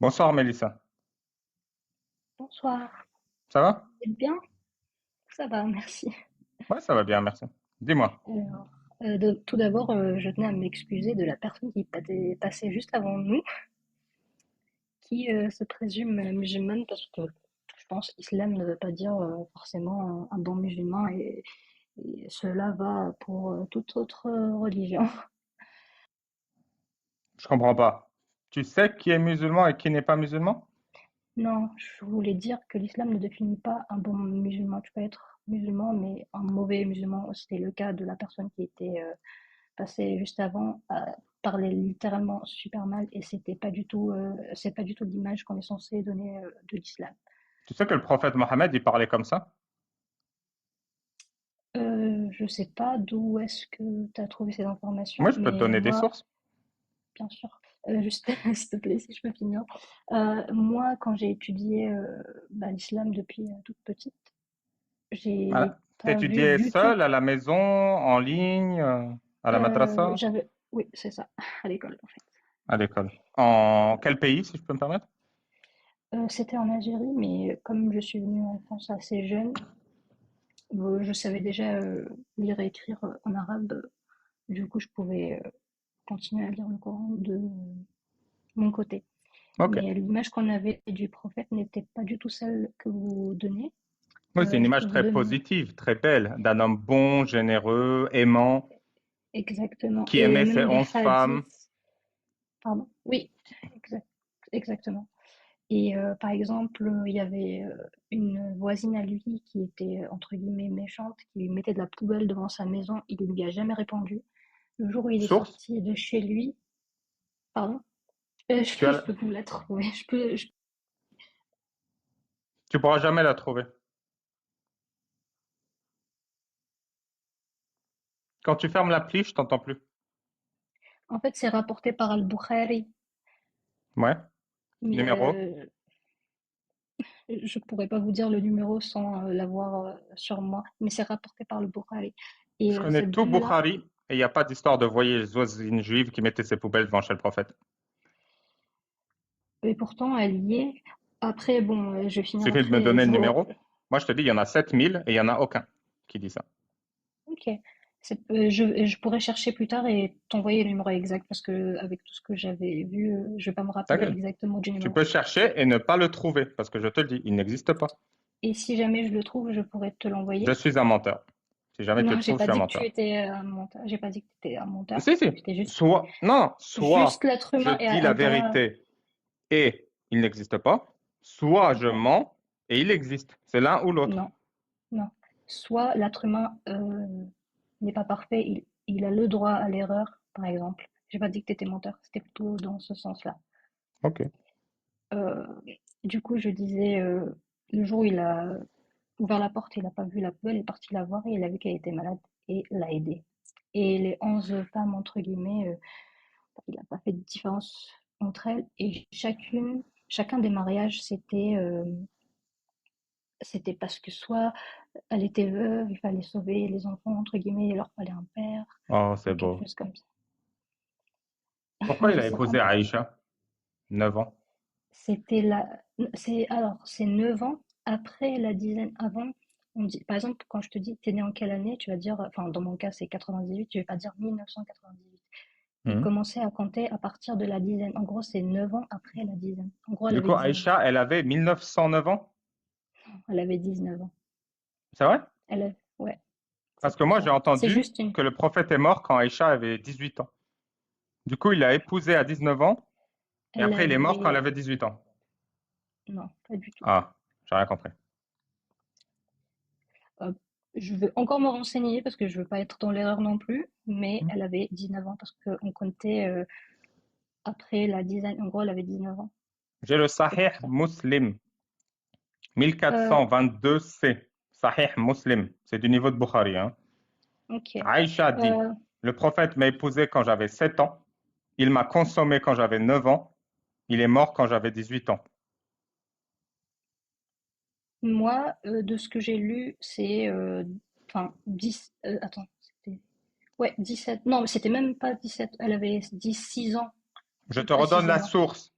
Bonsoir Mélissa. Bonsoir, Ça va? vous êtes bien? Ça va, merci. Ouais, ça va bien, merci. Dis-moi. Alors, tout d'abord, je tenais à m'excuser de la personne qui passait juste avant nous, qui se présume musulmane parce que je pense qu'islam ne veut pas dire forcément un bon musulman et cela va pour toute autre religion. Je comprends pas. Tu sais qui est musulman et qui n'est pas musulman? Non, je voulais dire que l'islam ne définit pas un bon musulman. Tu peux être musulman, mais un mauvais musulman. C'était le cas de la personne qui était passé juste avant parlait littéralement super mal et c'est pas du tout l'image qu'on est censé donner de l'islam. Tu sais que le prophète Mohammed, il parlait comme ça? Je sais pas d'où est-ce que tu as trouvé ces Moi, informations, je peux te mais donner des moi, sources. bien sûr, juste s'il te plaît, si je peux finir. Moi, quand j'ai étudié l'islam depuis toute petite, j'ai T'as pas vu étudié du tout. seul, à la maison, en ligne, à la madrasa, Oui, c'est ça, à l'école en fait. à l'école. En quel pays, si je peux me permettre? C'était en Algérie, mais comme je suis venue en France assez jeune, je savais déjà lire et écrire en arabe, du coup je pouvais continuer à lire le Coran de mon côté. Ok. Mais l'image qu'on avait du prophète n'était pas du tout celle que vous donnez. Oui, c'est une Je image peux vous très donner positive, très belle, d'un homme bon, généreux, aimant, exactement. qui Et aimait ses même des 11 femmes. hadiths, pardon, oui, exact, exactement. Et par exemple, il y avait une voisine à lui qui était entre guillemets méchante, qui lui mettait de la poubelle devant sa maison, il ne lui a jamais répondu. Le jour où il est Source? sorti de chez lui, pardon, Tu je as, peux vous la trouver. tu pourras jamais la trouver. Quand tu fermes l'appli, je t'entends plus. En fait, c'est rapporté par Al-Bukhari, Ouais. mais Numéro? je pourrais pas vous dire le numéro sans l'avoir sur moi. Mais c'est rapporté par Al-Bukhari. Et Je connais cette tout dame-là, Bukhari et il n'y a pas d'histoire de voisine juive qui mettait ses poubelles devant chez le prophète. et pourtant, elle y est. Après, bon, je vais Il finir suffit de me après. donner le numéro. Moi, je te dis, il y en a 7000 et il n'y en a aucun qui dit ça. Ok. Je pourrais chercher plus tard et t'envoyer le numéro exact parce que avec tout ce que j'avais vu, je vais pas me rappeler D'accord. exactement du Tu numéro. peux chercher et ne pas le trouver parce que je te le dis, il n'existe pas. Et si jamais je le trouve, je pourrais te Je l'envoyer. suis un menteur. Si jamais tu Non, le j'ai trouves, je pas suis un dit que tu menteur. étais un menteur. J'ai pas dit que tu étais un menteur. Si, si. J'étais juste, Soit, non, juste soit l'être je humain dis a la droit. vérité et il n'existe pas, soit je Ok. mens et il existe. C'est l'un ou l'autre. Non, non. Soit l'être humain n'est pas parfait, il a le droit à l'erreur, par exemple. J'ai pas dit que tu étais menteur. C'était plutôt dans ce sens-là. Ok. Euh, du coup, je disais, le jour où il a ouvert la porte, il n'a pas vu la poubelle, il est parti la voir et il a vu qu'elle était malade et l'a aidée. Et les 11 femmes, entre guillemets, il n'a pas fait de différence entre elles. Et chacun des mariages, c'était parce que soit elle était veuve, il fallait sauver les enfants, entre guillemets, il leur fallait un père, Oh, ou c'est quelque beau. chose comme ça. Pourquoi il Je a sais pas. épousé Aïcha? 9 ans. C'était la, c'est 9 ans après la dizaine avant. On dit, par exemple, quand je te dis, t'es né en quelle année, tu vas dire, enfin, dans mon cas, c'est 98, je vais pas dire 1998. Il Mhm. commençait à compter à partir de la dizaine. En gros, c'est 9 ans après la dizaine. En gros, elle Du avait coup, 19 ans. Aïcha, elle avait 1909 ans. Elle avait 19 ans. C'est vrai? Ouais, Parce c'est que pour moi, j'ai ça. C'est entendu juste une. que le prophète est mort quand Aïcha avait 18 ans. Du coup, il l'a épousée à 19 ans et Elle après, il est mort quand elle avait. avait 18 ans. Non, pas du tout. Ah, j'ai rien compris. Euh, je veux encore me renseigner parce que je veux pas être dans l'erreur non plus, mais Mhm. elle avait 19 ans parce qu'on comptait après la dizaine. En gros, elle avait 19 ans. J'ai le C'est Sahih pour ça. Muslim, Euh, 1422c. Sahih Muslim, c'est du niveau de Bukhari, hein. ok. Aïcha dit, Euh, le prophète m'a épousé quand j'avais 7 ans, il m'a consommé quand j'avais 9 ans, il est mort quand j'avais 18 ans. moi, de ce que j'ai lu, c'est. Enfin, 10. Attends, c'était. Ouais, 17. Non, mais c'était même pas 17. Elle avait 6 ans, Je plus te redonne la précisément. source.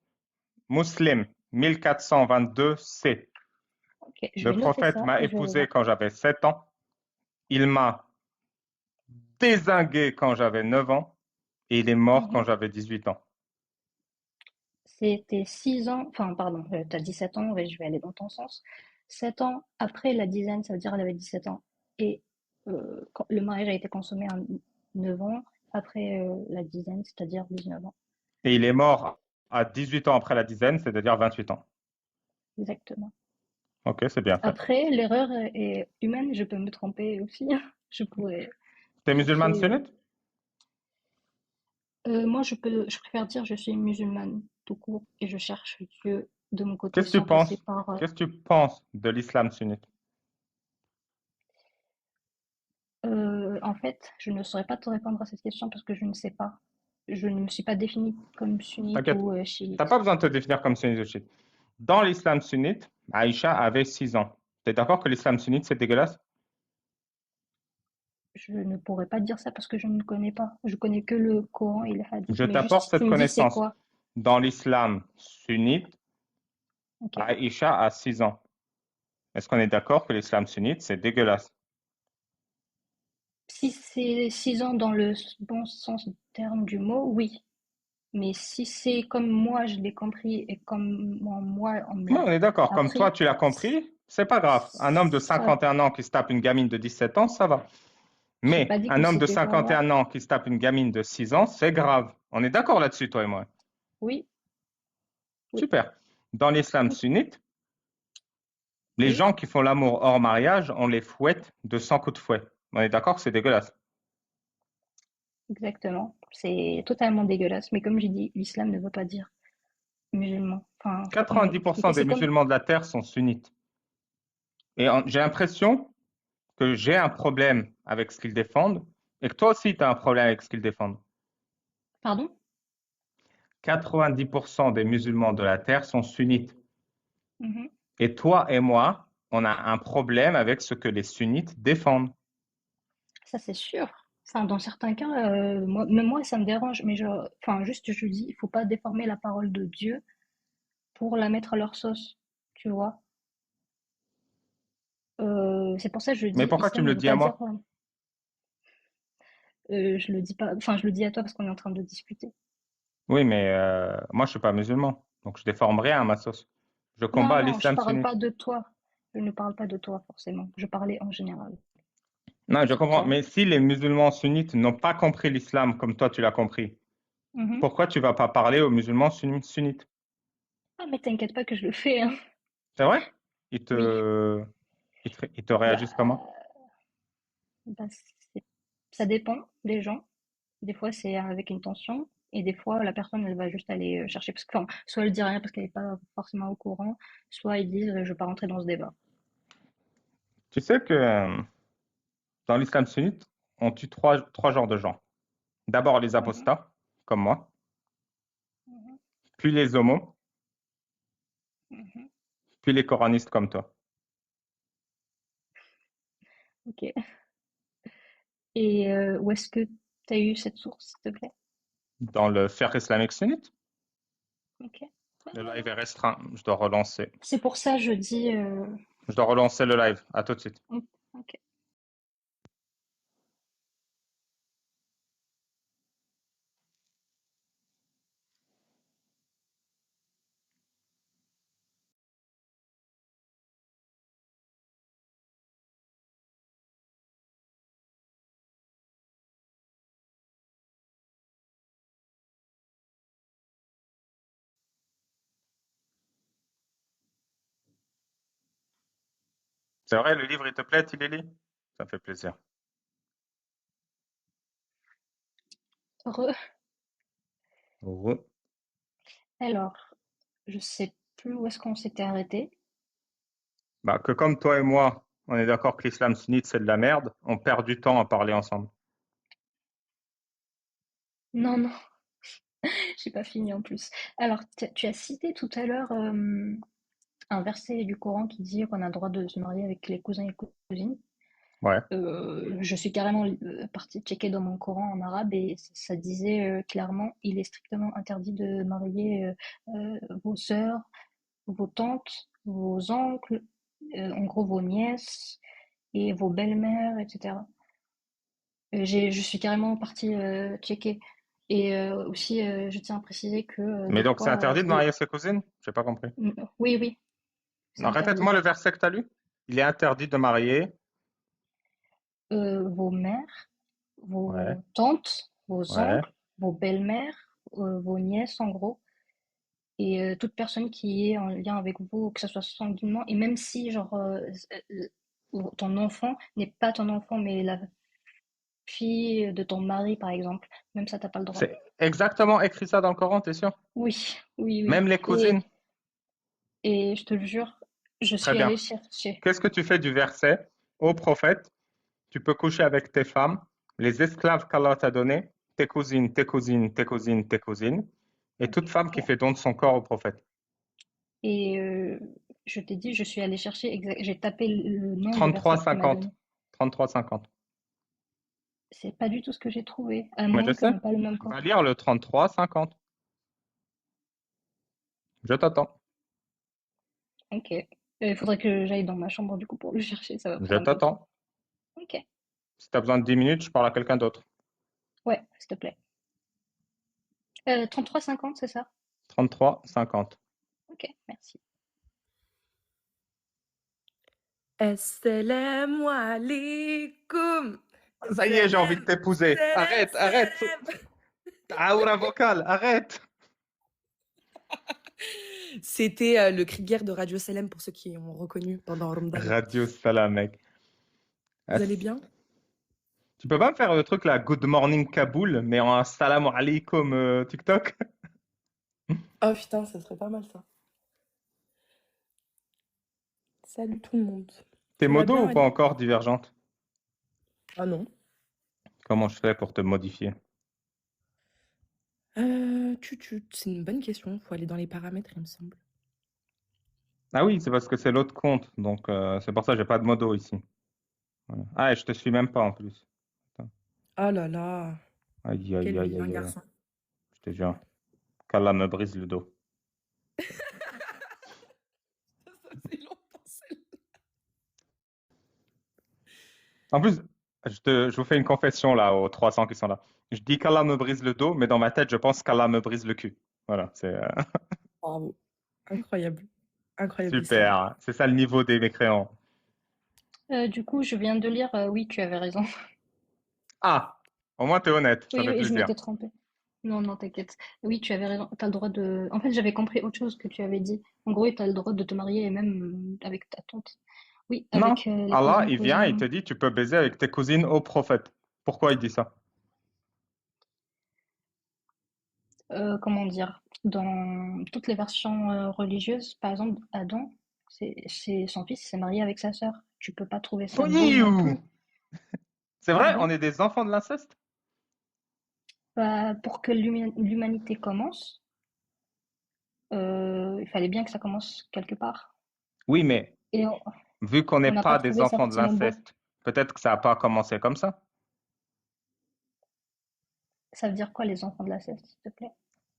Muslim 1422c. Ok, je Le vais noter prophète ça m'a et je vais aller épousé voir. quand j'avais 7 ans. Il m'a dézingué quand j'avais 9 ans. Et il est mort quand Mhm. j'avais 18 ans. C'était 6 ans, enfin pardon, t'as 17 ans, ouais, je vais aller dans ton sens. 7 ans après la dizaine, ça veut dire elle avait 17 ans. Et le mariage a été consommé à 9 ans, après la dizaine, c'est-à-dire 19 ans. Et il est mort à 18 ans après la dizaine, c'est-à-dire 28 ans. Exactement. Ok, c'est bien fait. Après, l'erreur est humaine, je peux me tromper aussi. Je pourrais T'es musulmane chercher. sunnite? Moi, je préfère dire je suis musulmane tout court et je cherche Dieu de mon côté Qu'est-ce que tu sans passer penses? par. Qu'est-ce que tu penses de l'islam sunnite? En fait, je ne saurais pas te répondre à cette question parce que je ne sais pas. Je ne me suis pas définie comme sunnite T'inquiète, ou t'as chiite. pas besoin de te définir comme sunnite ou chiite. Dans l'islam sunnite, Aïcha avait 6 ans. T'es d'accord que l'islam sunnite, c'est dégueulasse? Je ne pourrais pas dire ça parce que je ne connais pas. Je connais que le Coran et les hadiths. Je Mais juste t'apporte si tu cette me dis c'est connaissance. quoi. Dans l'islam sunnite, Ok. Aïcha a 6 ans. Est-ce qu'on est d'accord que l'islam sunnite, c'est dégueulasse? Si c'est 6 ans dans le bon sens du terme du mot, oui. Mais si c'est comme moi je l'ai compris et comme moi on me Oui, l'a on est d'accord. Comme toi, appris, tu l'as compris, c'est pas grave. Un homme de ça, 51 ans qui se tape une gamine de 17 ans, ça va. j'ai pas Mais dit un que homme de c'était pas grave. 51 ans qui se tape une gamine de 6 ans, c'est grave. On est d'accord là-dessus, toi et moi. Oui, oui, Super. Dans l'islam ok, sunnite, les oui, gens qui font l'amour hors mariage, on les fouette de 100 coups de fouet. On est d'accord que c'est dégueulasse. exactement. C'est totalement dégueulasse. Mais comme j'ai dit, l'islam ne veut pas dire musulman. Enfin, comment 90% expliquer? des C'est comme, musulmans de la terre sont sunnites. Et j'ai l'impression que j'ai un problème avec ce qu'ils défendent et que toi aussi, tu as un problème avec ce qu'ils défendent. pardon? 90% des musulmans de la terre sont sunnites. Mhm. Et toi et moi, on a un problème avec ce que les sunnites défendent. Ça, c'est sûr. Enfin, dans certains cas, même moi, ça me dérange. Mais enfin, juste, je dis, il faut pas déformer la parole de Dieu pour la mettre à leur sauce. Tu vois? C'est pour ça que je Mais dis, pourquoi tu islam me ne le veut dis à pas dire, moi? je le dis pas, enfin, je le dis à toi parce qu'on est en train de discuter. Oui, mais moi, je suis pas musulman, donc je déforme rien à ma sauce. Je Non, combats non, je l'islam parle sunnite. pas de toi. Je ne parle pas de toi forcément. Je parlais en général. Non, je C'est pour comprends. ça. Mais si les musulmans sunnites n'ont pas compris l'islam comme toi, tu l'as compris, Mhm. pourquoi tu vas pas parler aux musulmans sunnites? Ah, mais t'inquiète pas que je le fais, hein. C'est vrai? Ils Oui. te, ils te réagissent Bah, comment? bah, c'est- ça dépend des gens. Des fois, c'est avec une tension. Et des fois, la personne, elle va juste aller chercher. Parce que, enfin, soit elle dit rien parce qu'elle n'est pas forcément au courant, soit ils disent, je ne vais pas rentrer dans ce débat. Tu sais que dans l'islam sunnite, on tue trois genres de gens. D'abord les Mhm, apostats, comme moi, mhm, puis les homos, mhm. puis les coranistes comme toi. Ok. Et où est-ce que tu as eu cette source, s'il te plaît? Dans le fiqh islamique sunnite, Ok. Ouais, le ouais, live ouais. est restreint. Je dois relancer. C'est pour ça que je dis. Je dois relancer le live. À tout de suite. Ok. C'est vrai, le livre, il te plaît, Tilly? Ça me fait plaisir. Re. Re- Alors, je sais plus où est-ce qu'on s'était arrêté. Bah, que comme toi et moi, on est d'accord que l'islam sunnite, c'est de la merde, on perd du temps à parler ensemble. Non, non, j'ai pas fini en plus. Alors, tu as cité tout à l'heure un verset du Coran qui dit qu'on a le droit de se marier avec les cousins et cousines. Ouais. Je suis carrément partie checker dans mon Coran en arabe et ça disait clairement, il est strictement interdit de marier vos sœurs, vos tantes, vos oncles, en gros vos nièces et vos belles-mères, etc. Je suis carrément partie checker. Et aussi, je tiens à préciser que Mais des donc, c'est fois, interdit de marier ses cousines? J'ai pas compris. oui, oui, c'est Non, interdit. répète-moi le verset que tu as lu. Il est interdit de marier. Vos mères, Ouais, vos tantes, vos ouais. oncles, vos belles-mères, vos nièces en gros, et toute personne qui est en lien avec vous, que ce soit sanguinement, et même si genre ton enfant n'est pas ton enfant, mais la fille de ton mari par exemple, même ça t'as pas le droit. C'est exactement écrit ça dans le Coran, t'es sûr? Oui, oui, oui. Même les cousines? Et je te le jure, je Très suis bien. allée chercher. Qu'est-ce que tu fais du verset? Ô prophète, tu peux coucher avec tes femmes, les esclaves qu'Allah t'a donnés, tes cousines, tes cousines, tes cousines, tes cousines, et toute femme qui Ouais. fait don de son corps au prophète. Et je t'ai dit, je suis allée chercher, j'ai tapé le nom du verset Trente-trois que tu m'as donné. cinquante. 33-50. C'est pas du tout ce que j'ai trouvé, à Mais je moins qu'on sais. n'ait pas le même Va corps. lire le 33-50. Je t'attends. Ok. Il faudrait que j'aille dans ma chambre du coup pour le chercher, ça va Je prendre un peu de temps. t'attends. Ok. Si tu as besoin de 10 minutes, je parle à quelqu'un d'autre. Ouais, s'il te plaît. 33,50, c'est ça? 33-50. Ok, merci. Assalamu alaikum. Ça y est, j'ai envie de Salam, t'épouser. salam, Arrête, arrête. salam. Aoura vocal, arrête. C'était le cri de guerre de Radio Salem pour ceux qui ont reconnu pendant Ramadan. Radio Salam, mec. Vous allez bien? Tu peux pas me faire le truc là, Good Morning Kaboul, mais en salam alaikum TikTok? Oh putain, ça serait pas mal ça. Salut tout le monde. T'es Tu vas modo bien, ou pas Ali? encore divergente? Ah non. Comment je fais pour te modifier? C'est une bonne question. Faut aller dans les paramètres, il me semble. Ah oui, c'est parce que c'est l'autre compte, donc c'est pour ça que j'ai pas de modo ici. Voilà. Ah, et je te suis même pas en plus. Attends. Oh là là, Aïe, aïe, quel aïe, vilain aïe, aïe. garçon. Je te jure. Qu'Allah me brise le dos. Ça fait longtemps, celle-là. En plus, je vous fais une confession là aux 300 qui sont là. Je dis qu'Allah me brise le dos, mais dans ma tête, je pense qu'Allah me brise le cul. Voilà, c'est Bravo. Incroyable. Incroyable Issam. super. C'est ça le niveau des mécréants. Du coup, je viens de lire, oui, tu avais raison. Ah, au moins t'es honnête, ça Oui, fait oui, je plaisir. m'étais trompée. Non, non, t'inquiète. Oui, tu avais raison. T'as le droit de. En fait, j'avais compris autre chose que tu avais dit. En gros, t'as le droit de te marier et même avec ta tante. Oui, Non, avec les Allah, cousins, il vient, il cousines. te dit, tu peux baiser avec tes cousines au prophète. Pourquoi il dit ça? Comment dire? Dans toutes les versions religieuses, par exemple, Adam, son fils s'est marié avec sa sœur. Tu peux pas trouver ça beau non Pouiou. plus. C'est Ah vrai, on bon? est des enfants de l'inceste? Bah, pour que l'humanité commence, il fallait bien que ça commence quelque part. Oui, mais Et vu qu'on n'est on n'a pas pas des trouvé ça enfants de forcément beau. l'inceste, peut-être que ça n'a pas commencé comme ça. Ça veut dire quoi, les enfants de la ceste, s'il te plaît?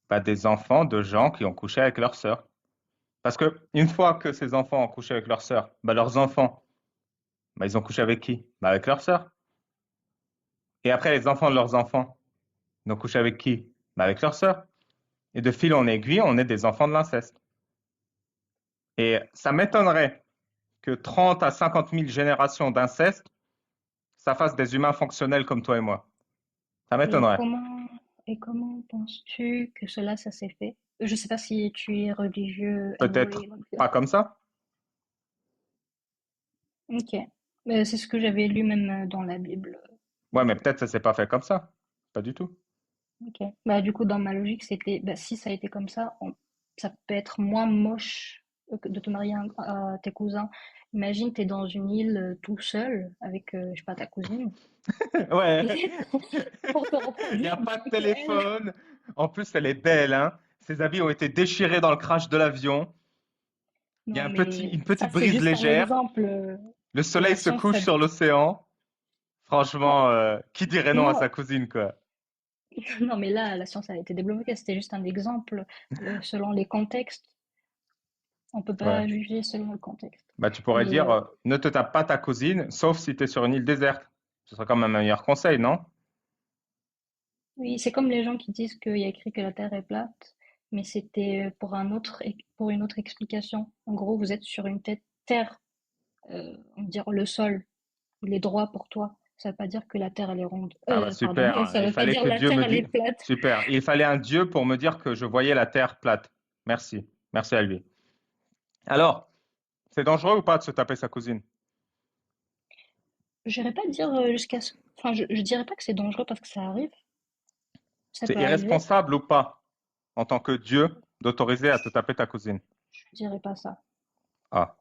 Pas des enfants de gens qui ont couché avec leur sœur. Parce que une fois que ces enfants ont couché avec leur sœur, bah, leurs enfants, bah, ils ont couché avec qui? Bah, avec leur sœur. Et après, les enfants de leurs enfants, ils ont couché avec qui? Bah, avec leur sœur. Et de fil en aiguille, on est des enfants de l'inceste. Et ça m'étonnerait que 30 à 50 000 générations d'inceste, ça fasse des humains fonctionnels comme toi et moi. Ça Et m'étonnerait. comment, et comment penses-tu que ça s'est fait? Je sais pas si tu es religieux Peut-être anyway, donc, pas comme ça. ok. C'est ce que j'avais lu même dans la Bible. Ouais, mais peut-être ça s'est pas fait comme ça. Pas du tout. Ok. Bah, du coup, dans ma logique, c'était, bah, si ça a été comme ça, ça peut être moins moche que de te marier à tes cousins. Imagine, t'es dans une île tout seul avec, je sais pas, ta cousine. Ouais. Et pour te Il n'y reproduire a pas de avec elle. téléphone. En plus, elle est belle, hein. Ses habits ont été déchirés dans le crash de l'avion. Il y a Non, mais une ça, petite c'est brise juste un légère. exemple. Le La soleil se science, couche sur l'océan. Non, Franchement, qui dirait non à non, sa cousine, quoi? non, mais là, la science a été débloquée. C'était juste un exemple selon les contextes. On peut Ouais. pas juger selon le contexte. Bah, tu pourrais Mais dire, ne te tape pas ta cousine, sauf si tu es sur une île déserte. Ce serait quand même un meilleur conseil, non? oui, c'est comme les gens qui disent qu'il y a écrit que la Terre est plate, mais c'était pour pour une autre explication. En gros, vous êtes sur une terre, on va dire le sol, il est droit pour toi. Ça veut pas dire que la Terre elle est ronde. Ah bah Pardon, super. ça Il veut pas fallait dire que la Dieu Terre me elle est dise. plate. Super. Il fallait un Dieu pour me dire que je voyais la terre plate. Merci. Merci à lui. Alors, c'est dangereux ou pas de se taper sa cousine? J'irais pas dire enfin, je dirais pas que c'est dangereux parce que ça arrive, ça C'est peut arriver. irresponsable ou pas, en tant que Dieu, d'autoriser à te taper ta cousine? Je dirais pas ça. Ah,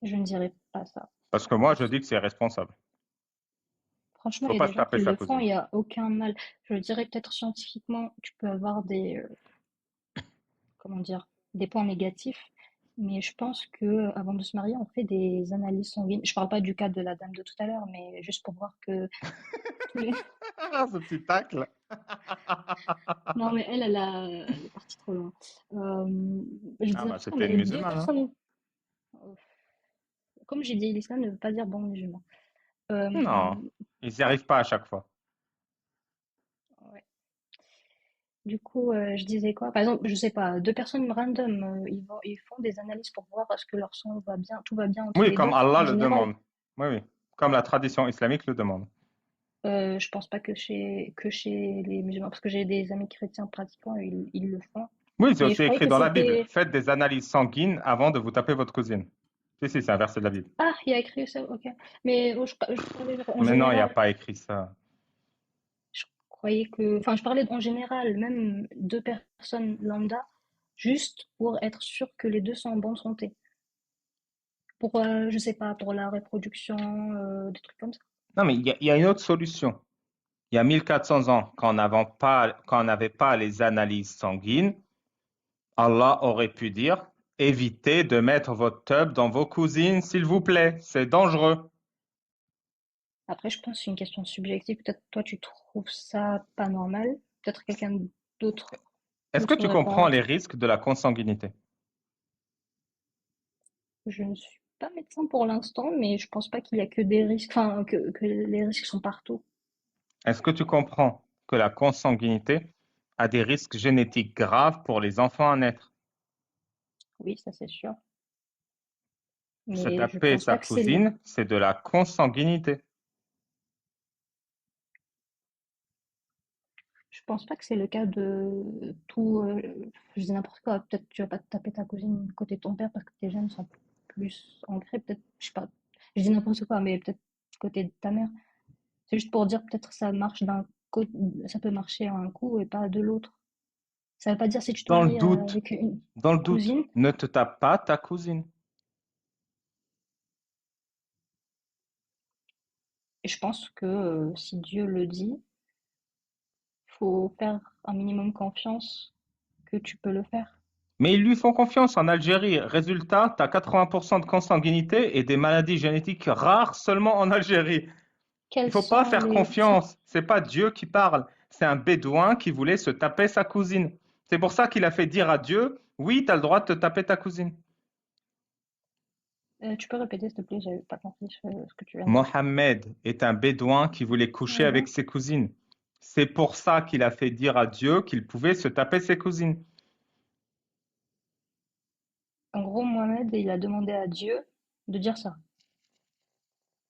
Je ne dirais pas ça. parce que moi, je dis que c'est irresponsable. Franchement, Faut il y a pas des se gens taper qui sa le font, cousine. il y a aucun mal. Je dirais peut-être scientifiquement, tu peux avoir comment dire, des points négatifs, mais je pense que avant de se marier, on fait des analyses sanguines. Je parle pas du cas de la dame de tout à l'heure, mais juste pour voir que tous les... Ah, ce petit tacle. Non, mais elle est partie trop loin. Je Ah disais bah pas ça, c'était une mais deux musulmane, hein? personnes, comme j'ai dit, l'islam ne veut pas dire bon musulman. Euh, Non, ils n'y arrivent pas à chaque fois. ouais. Du coup, je disais quoi? Par exemple, je sais pas, deux personnes random, ils font des analyses pour voir est-ce que leur sang va bien, tout va bien entre Oui, les comme deux, Allah en le général. demande. Oui, oui. Comme la tradition islamique le demande. Je pense pas que chez les musulmans, parce que j'ai des amis chrétiens pratiquants, ils le font. Oui, c'est Mais aussi je croyais écrit que dans la Bible. c'était... Faites des analyses sanguines avant de vous taper votre cousine. Si, si, c'est un verset de la Bible. Ah, il y a écrit ça, ok. Mais je parlais en Mais non, il n'y a général. pas écrit ça. Je croyais que... Enfin, je parlais en général, même deux personnes lambda, juste pour être sûr que les deux sont en bonne santé. Pour, je sais pas, pour la reproduction, des trucs comme ça. Non, mais il y a une autre solution. Il y a 1400 ans, quand on n'avait pas les analyses sanguines, Allah aurait pu dire, évitez de mettre votre tub dans vos cousines, s'il vous plaît. C'est dangereux. Après, je pense que c'est une question subjective. Peut-être toi, tu trouves ça pas normal. Peut-être quelqu'un d'autre Est-ce ne que tu trouverait comprends pas. les risques de la consanguinité? Je ne suis pas médecin pour l'instant, mais je pense pas qu'il y a que des risques, enfin, que les risques sont partout. Est-ce que tu comprends que la consanguinité a des risques génétiques graves pour les enfants à naître? Oui, ça c'est sûr. Se Mais je taper pense sa pas que c'est le, cousine, c'est de la consanguinité. je pense pas que c'est le cas de tout, je dis n'importe quoi. Peut-être tu vas pas te taper ta cousine côté de ton père parce que tes gènes sont plus ancrés. Peut-être, je sais pas. Je dis n'importe quoi, mais peut-être côté de ta mère. C'est juste pour dire peut-être ça marche d'un côté, ça peut marcher à un coup et pas de l'autre. Ça veut pas dire si tu te Dans le maries doute, avec une dans le doute, cousine. ne te tape pas ta cousine. Et je pense que si Dieu le dit, faut faire un minimum confiance que tu peux le faire. Mais ils lui font confiance en Algérie. Résultat, tu as 80% de consanguinité et des maladies génétiques rares seulement en Algérie. Il Quels faut pas sont faire les... confiance. C'est pas Dieu qui parle. C'est un bédouin qui voulait se taper sa cousine. C'est pour ça qu'il a fait dire à Dieu, oui, tu as le droit de te taper ta cousine. Tu peux répéter, s'il te plaît, j'avais pas compris ce que tu viens de dire. Mohammed est un bédouin qui voulait coucher avec Mhm. ses cousines. C'est pour ça qu'il a fait dire à Dieu qu'il pouvait se taper ses cousines. En gros, Mohamed, il a demandé à Dieu de dire ça.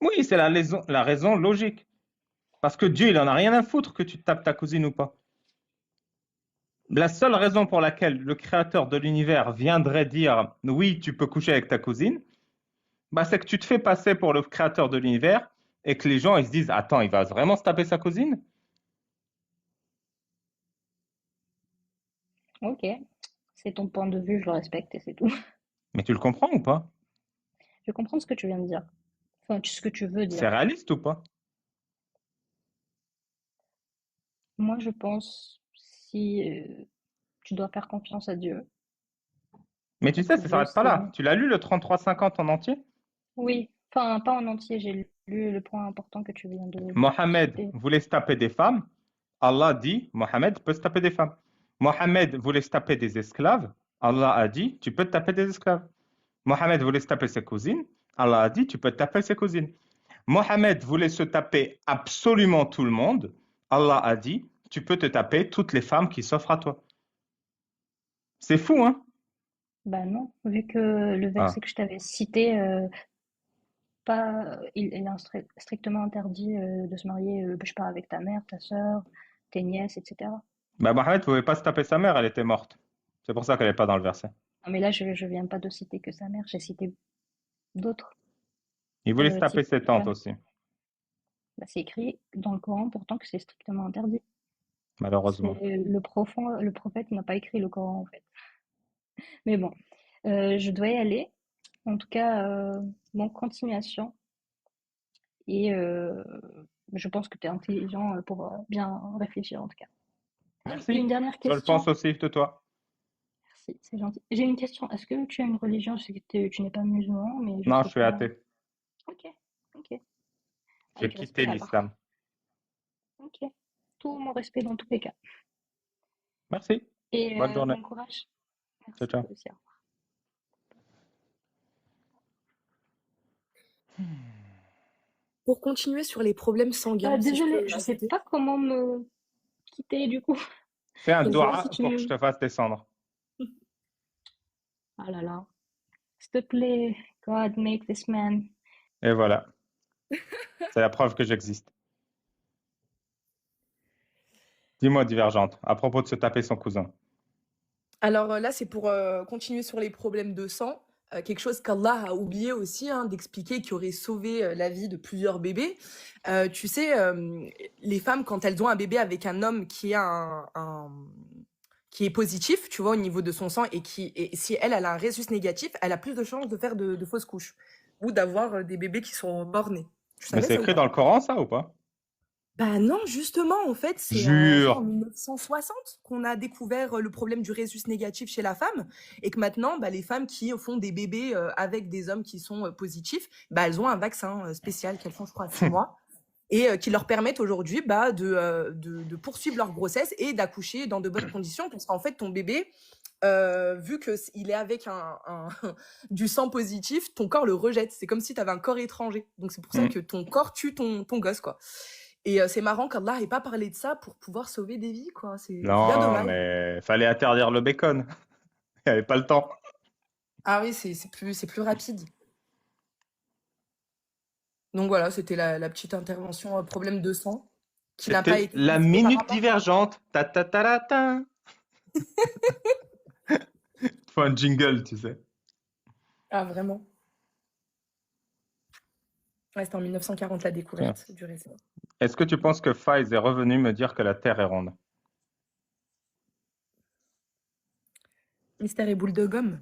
Oui, c'est la raison logique. Parce que Dieu, il en a rien à foutre que tu te tapes ta cousine ou pas. La seule raison pour laquelle le créateur de l'univers viendrait dire oui, tu peux coucher avec ta cousine, bah, c'est que tu te fais passer pour le créateur de l'univers et que les gens ils se disent attends, il va vraiment se taper sa cousine? Ok, c'est ton point de vue, je le respecte et c'est tout. Mais tu le comprends ou pas? Je comprends ce que tu viens de dire. Enfin, ce que tu veux C'est dire. réaliste ou pas? Moi, je pense si tu dois faire confiance à Dieu, Mais tu parce sais, que ça Dieu, s'arrête pas c'est... là. Tu l'as lu le 3350 en entier? Oui, enfin, pas en entier, j'ai lu Le point important que tu viens de Mohamed citer. voulait se taper des femmes. Allah dit, Mohamed peut se taper des femmes. Mohamed voulait se taper des esclaves. Allah a dit, tu peux te taper des esclaves. Mohamed voulait se taper ses cousines. Allah a dit, tu peux te taper ses cousines. Mohamed voulait se taper absolument tout le monde. Allah a dit, tu peux te taper toutes les femmes qui s'offrent à toi. C'est fou, hein? Bah non, vu que le Ah. verset que je t'avais cité, il est strictement interdit de se marier, je sais pas, avec ta mère, ta sœur, tes nièces, etc. Bah, Mohamed ne pouvait pas se taper sa mère, elle était morte. C'est pour ça qu'elle n'est pas dans le verset. Non, mais là, je viens pas de citer que sa mère, j'ai cité d'autres Il voulait se taper types ses de tantes femmes. aussi, Bah, c'est écrit dans le Coran pourtant que c'est strictement interdit. malheureusement. Le prophète n'a pas écrit le Coran en fait. Mais bon, je dois y aller. En tout cas, bonne continuation. Et je pense que tu es intelligent pour bien réfléchir en tout cas. Et une Merci. dernière Je le pense question. aussi de toi. Merci, c'est gentil. J'ai une question. Est-ce que tu as une religion? Je sais que tu n'es pas musulman, mais je Non, sais je suis pas. athée. Ok, ok. J'ai Avec quitté respect alors. l'islam. Ok. Tout mon respect dans tous les cas. Merci. Et Bonne journée. bon courage. Ciao, Merci, ciao. toi aussi. Au revoir. Pour continuer sur les problèmes sanguins, si je Désolée, peux je sais ajouter. pas comment me quitter du coup. Fais un Je sais pas si dua tu pour que me... je te fasse descendre. Ah là là. S'il te plaît, God, make this man. Et voilà. C'est la preuve que j'existe. Dis-moi, Divergente, à propos de se taper son cousin. Alors là, c'est pour continuer sur les problèmes de sang. Quelque chose qu'Allah a oublié aussi d'expliquer qui aurait sauvé la vie de plusieurs bébés. Tu sais, les femmes, quand elles ont un bébé avec un homme qui est qui est positif, tu vois, au niveau de son sang, et si elle a un résus négatif, elle a plus de chances de faire de fausses couches ou d'avoir des bébés qui sont morts-nés. Tu Mais savais c'est ça ou écrit pas? dans le Coran, ça, ou pas? Bah non, justement, en fait, c'est je crois en Jure. 1960 qu'on a découvert le problème du résus négatif chez la femme et que maintenant, bah, les femmes qui font des bébés avec des hommes qui sont positifs, bah, elles ont un vaccin spécial qu'elles font, je crois, à 6 mois et qui leur permettent aujourd'hui bah, de poursuivre leur grossesse et d'accoucher dans de bonnes conditions parce qu'en fait, ton bébé, vu qu'il est avec du sang positif, ton corps le rejette. C'est comme si tu avais un corps étranger. Donc c'est pour ça que ton corps tue ton gosse, quoi. Et c'est marrant qu'Allah n'ait pas parlé de ça pour pouvoir sauver des vies, quoi. C'est bien Non, dommage. mais fallait interdire le bacon. Il n'y avait pas le temps. Ah oui, c'est plus rapide. Donc voilà, c'était la petite intervention problème de sang qui n'a pas C'était été la décidée par minute rapport. divergente. Ta ta ta ta ta. Faut un jingle, tu sais. Ah vraiment. Ouais, c'était en 1940 la Tiens. découverte du réseau. Est-ce que tu penses que Faiz est revenu me dire que la Terre est ronde? Mystère et boule de gomme.